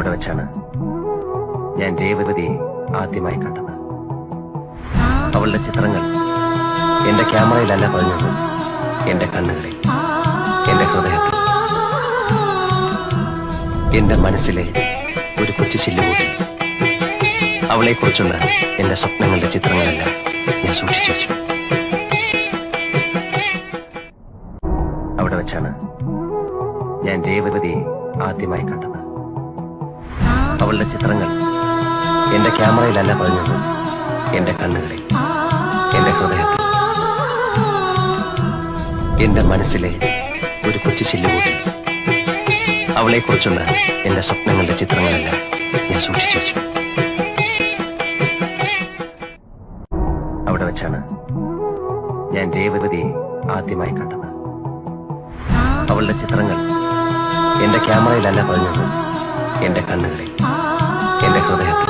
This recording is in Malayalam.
അവിടെ വെച്ചാണ് ഞാൻ രേവതിയെ ആദ്യമായി കണ്ടത്. അവളുടെ ചിത്രങ്ങൾ എന്റെ ക്യാമറയിലല്ല പതിഞ്ഞത്, എന്റെ കണ്ണുകളിൽ, എന്റെ ഹൃദയത്തിൽ, എന്റെ മനസ്സിലെ ഒരു കൊച്ചു ചില്ലുകൂടി. അവളെക്കുറിച്ചുള്ള എന്റെ സ്വപ്നങ്ങളുടെ ചിത്രങ്ങളെല്ലാം ഞാൻ സൂക്ഷിച്ചു വെച്ചു. അവിടെ വെച്ചാണ് ഞാൻ രേവതിയെ ആദ്യമായി കണ്ടത്. അവളുടെ ചിത്രങ്ങൾ എന്റെ ക്യാമറയിലല്ല പതിഞ്ഞത്, എന്റെ കണ്ണുകളിൽ, എന്റെ ഹൃദയത്തിൽ, എന്റെ മനസ്സിലെ ഒരു കൊച്ചു ചില്ലുകൂടി. അവളെക്കുറിച്ചുള്ള എന്റെ സ്വപ്നങ്ങളുടെ ചിത്രങ്ങളെല്ലാം ഞാൻ സൂക്ഷിച്ചു വെച്ചു. അവിടെ വെച്ചാണ് ഞാൻ രേവതിയെ ആദ്യമായി കണ്ടത്. അവളുടെ ചിത്രങ്ങൾ എന്റെ ക്യാമറയിലല്ല പതിഞ്ഞത്, എന്റെ കണ്ണുകളിൽ, എന്റെ ഹൃദയത്തിൽ,